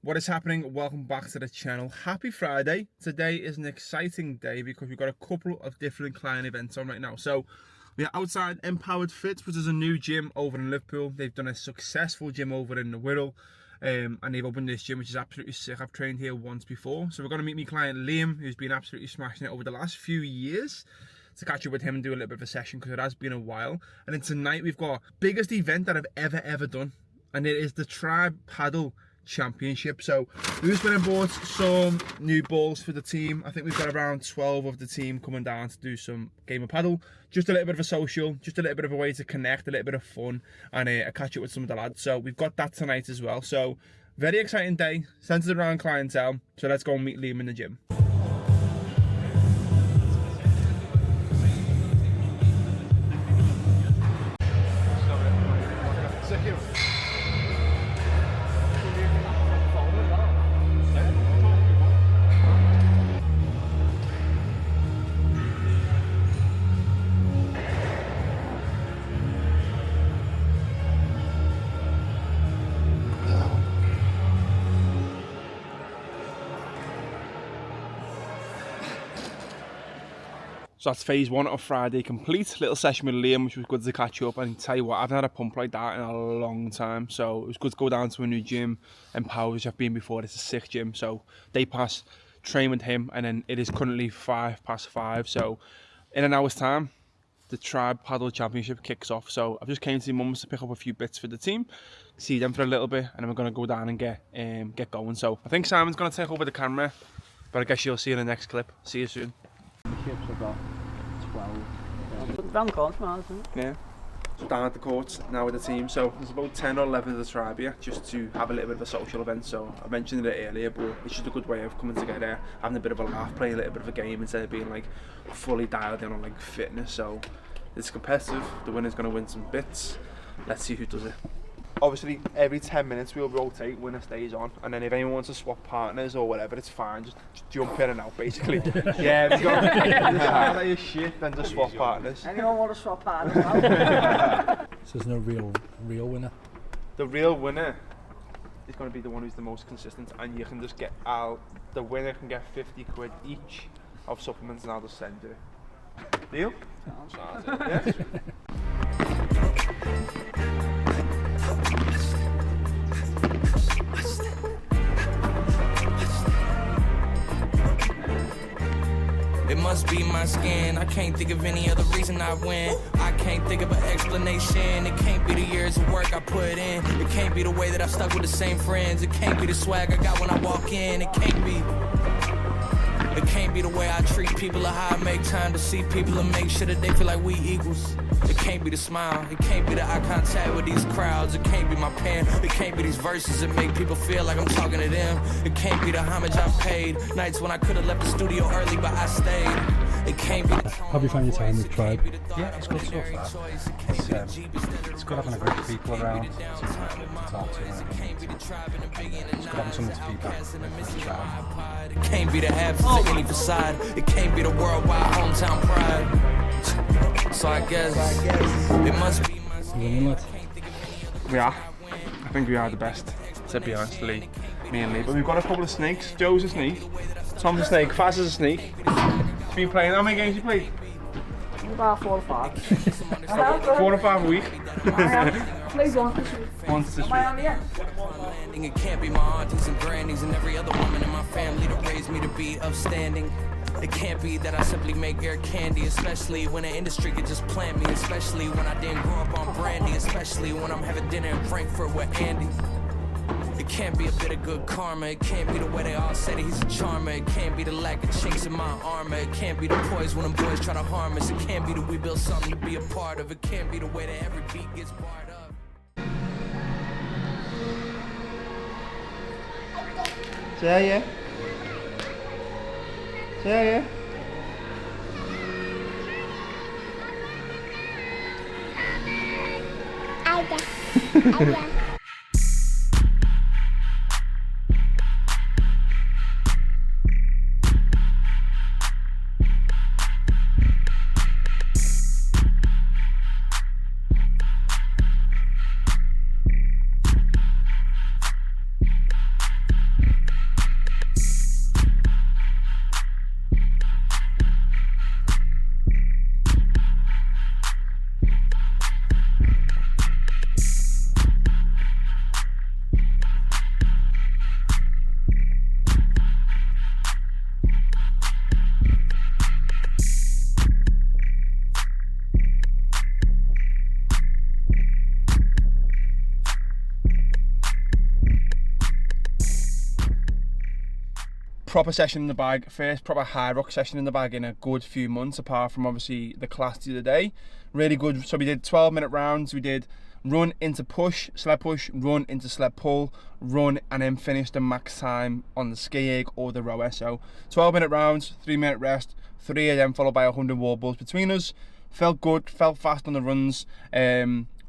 What is happening? Welcome back to the channel. Happy Friday. Today is an exciting day because we've got a couple of different client events on right now. So we are outside Empowered Fit, which is a new gym over in Liverpool. They've done a successful gym over in the Wirral, and they've opened this gym, which is absolutely sick. I've trained here once before. So we're going to meet my client Liam, who's been absolutely smashing it over the last few years, to catch up with him and do a little bit of a session because it has been a while. And then tonight we've got biggest event that I've ever done, and it is the Tribe Padel Championship. So we just went and bought some new balls for the team. I think we've got around 12 of the team coming down to do some game of paddle. Just a little bit of a social, just a little bit of a way to connect, a little bit of fun, and a catch up with some of the lads. So we've got that tonight as well. So very exciting day, centered around clientele. So let's go and meet Liam in the gym. So that's phase one of Friday complete. Little session with Liam, which was good to catch up. And tell you what, I've had a pump like that in a long time. So it was good to go down to a new gym, Empowered, which I've been before. It's a sick gym. So day pass, train with him, and then it is currently 5:05. So in an hour's time, the Tribe Padel Championship kicks off. So I've just came to Mum's to pick up a few bits for the team, see them for a little bit, and then we're going to go down and get going. So I think Simon's going to take over the camera, but I guess you'll see in the next clip. See you soon. I've got 12. Round the corner from ours, isn't it? Yeah. So down at the courts now with the team. So there's about 10 or 11 of the tribe here, just to have a little bit of a social event. So I mentioned it earlier, but it's just a good way of coming together, having a bit of a laugh, playing a little bit of a game instead of being like fully dialed in on like fitness. So it's competitive. The winner's going to win some bits. Let's see who does it. Obviously, every 10 minutes we'll rotate, winner stays on, and then if anyone wants to swap partners or whatever, it's fine, just jump in and out, basically. Yeah, if you got your shit, then just swap partners. Anyone want to swap partners? So there's no real winner? The real winner is going to be the one who's the most consistent, and you can just get out, the winner can get 50 quid each of supplements, and I'll just send you. Deal? Sounds it. Yeah? It must be my skin. I can't think of any other reason I win. I can't think of an explanation. It can't be the years of work I put in. It can't be the way that I've stuck with the same friends. It can't be the swag I got when I walk in. It can't be. It can't be the way I treat people or how I make time to see people and make sure that they feel like we equals. It can't be the smile. It can't be the eye contact with these crowds. It can't be my pen. It can't be these verses that make people feel like I'm talking to them. It can't be the homage I've paid. Nights when I could have left the studio early, but I stayed. It can't be. How have you found your time with Tribe? Yeah, it's good so far. It's good having a group of people around to talk to them. It's good having someone to feedback with the tribe. It can't be the absence of any facade. It can't be the worldwide hometown pride. So I guess it must be my skin. We are. I think we are the best, to be honest, Lee. Me and Lee. But we've got a couple of snakes. Joe's a snake. Tom's a snake. Faz is a snake. He's been playing. How many games you played? About 4 or 5. 4 or 5 a week. Played once this week. Once this week. It can't be my aunties and grannies and every other woman in my family that raised me to be upstanding. It can't be that I simply make air candy, especially when the industry could just plant me, especially when I didn't grow up on brandy, especially when I'm having dinner in Frankfurt with Andy. It can't be a bit of good karma. It can't be the way they all say that he's a charmer. It can't be the lack of chinks in my armor. It can't be the poise when them boys try to harm us. It can't be that we build something to be a part of. It can't be the way that every beat gets barred up. Yeah. Yeah. Ada. proper session in the bag, first proper Hyrox session in the bag in a good few months, apart from obviously the class the other day. Really good. So we did 12-minute rounds. We did run into push, sled push, run into sled pull, run, and then finish the max time on the ski egg or the rower. So 12-minute rounds, 3-minute rest, 3 of them followed by 100 wall balls between us. Felt good, felt fast on the runs,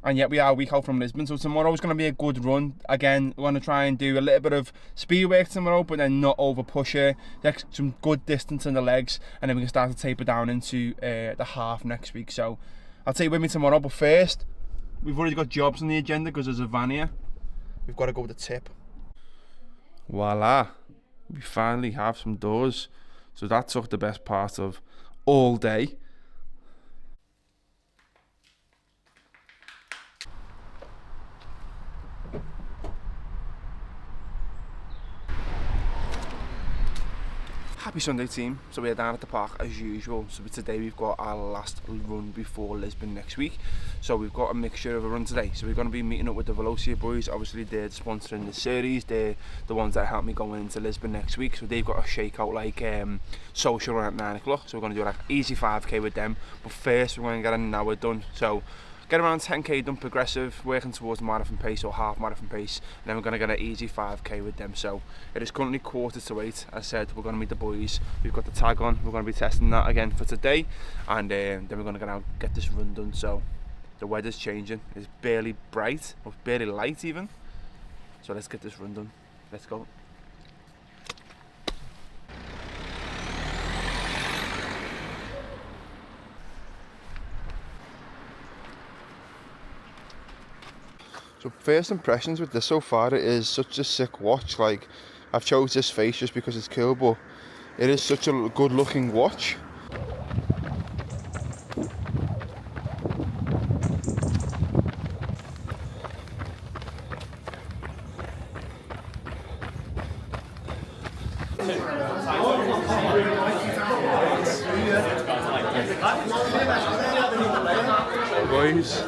and yet we are a week out from Lisbon, so tomorrow's going to be a good run. Again, we want to try and do a little bit of speed work tomorrow, but then not over push it, get some good distance in the legs, and then we can start to taper down into the half next week. So I'll take you with me tomorrow, but first, we've already got jobs on the agenda because there's a van here. We've got to go with the tip. Voila, we finally have some doors. So that took the best part of all day. Happy Sunday team, so we're down at the park as usual. So today we've got our last run before Lisbon next week. So we've got a mixture of a run today. So we're going to be meeting up with the Velocia boys. Obviously they're sponsoring the series, they're the ones that help me going into Lisbon next week. So they've got a shakeout like social run at 9 o'clock. So we're going to do like easy 5k with them. But first we're going to get an hour done. So get around 10k done progressive, working towards marathon pace or half marathon pace, and then we're going to get an easy 5k with them. So it is currently 7:45. As I said, we're going to meet the boys. We've got the tag on, we're going to be testing that again for today, and then we're going to go out get this run done. So the weather's changing, it's barely bright, or barely light even, so let's get this run done. Let's go. So first impressions with this so far, it is such a sick watch. Like, I've chose this face just because it's cool, but it is such a good looking watch. Boys.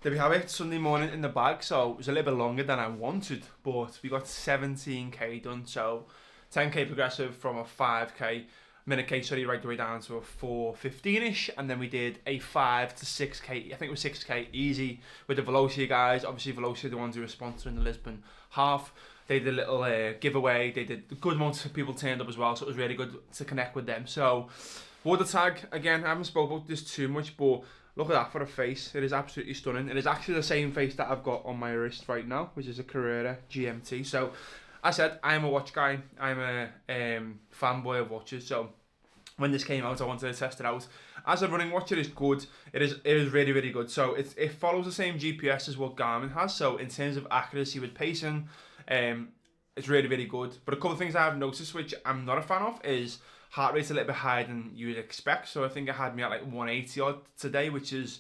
There we have it, Sunday morning in the bag. So it was a little bit longer than I wanted, but we got 17k done. So 10k progressive from a 5k, minute K, sorry, right the way down to a 4:15ish, and then we did a 5 to 6k, I think it was 6k easy with the Velocia guys. Obviously Velocia are the ones who were sponsoring the Lisbon half. They did a little giveaway, they did a good amount of people turned up as well, so it was really good to connect with them. So water tag, again, I haven't spoken about this too much, but look at that for a face. It is absolutely stunning. It is actually the same face that I've got on my wrist right now, which is a Carrera GMT. So I said, I'm a watch guy. I'm a fanboy of watches. So when this came out, I wanted to test it out. As a running watch, it is good. It is really, really good. So it follows the same GPS as what Garmin has. So in terms of accuracy with pacing, it's really, really good. But a couple of things I have noticed, which I'm not a fan of, is heart rate's a little bit higher than you would expect. So I think it had me at like 180 odd today, which is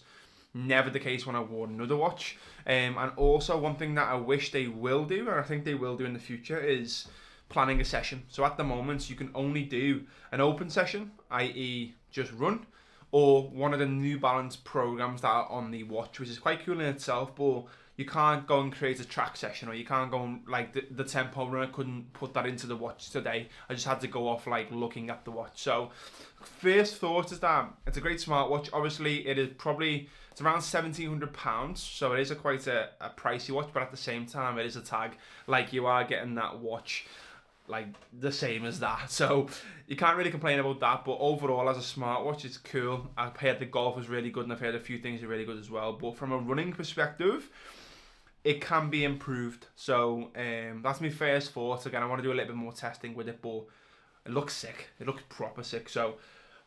never the case when I wore another watch. And also one thing that I wish they will do, and I think they will do in the future, is planning a session. So at the moment, you can only do an open session, i.e. just run, or one of the New Balance programs that are on the watch, which is quite cool in itself, but you can't go and create a track session, or you can't go and, like, the tempo runner couldn't put that into the watch today. I just had to go off like looking at the watch. So first thought is that it's a great smartwatch. Obviously it is probably, it's around £1,700, so it is quite a pricey watch, but at the same time it is a tag. Like, you are getting that watch like the same as that, so you can't really complain about that. But overall, as a smartwatch, it's cool. I've heard the golf was really good, and I've heard a few things are really good as well. But from a running perspective, it can be improved. So that's my first thoughts. Again, I want to do a little bit more testing with it, but it looks sick. It looks proper sick. So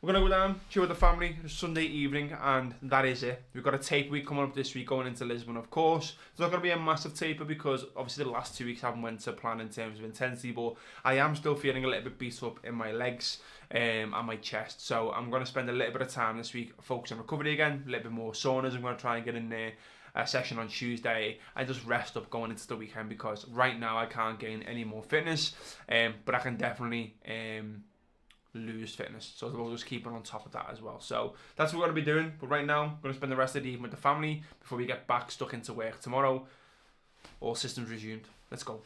we're going to go down, chill with the family, Sunday evening, and that is it. We've got a taper week coming up this week, going into Lisbon, of course. It's not going to be a massive taper because obviously the last 2 weeks haven't went to plan in terms of intensity, but I am still feeling a little bit beat up in my legs and my chest. So I'm going to spend a little bit of time this week focusing on recovery again, a little bit more saunas. I'm going to try and get in there a session on Tuesday and just rest up going into the weekend, because right now I can't gain any more fitness, but I can definitely lose fitness. So we'll just keep on top of that as well. So that's what we're going to be doing. But right now, I'm going to spend the rest of the evening with the family before we get back stuck into work tomorrow. All systems resumed. Let's go.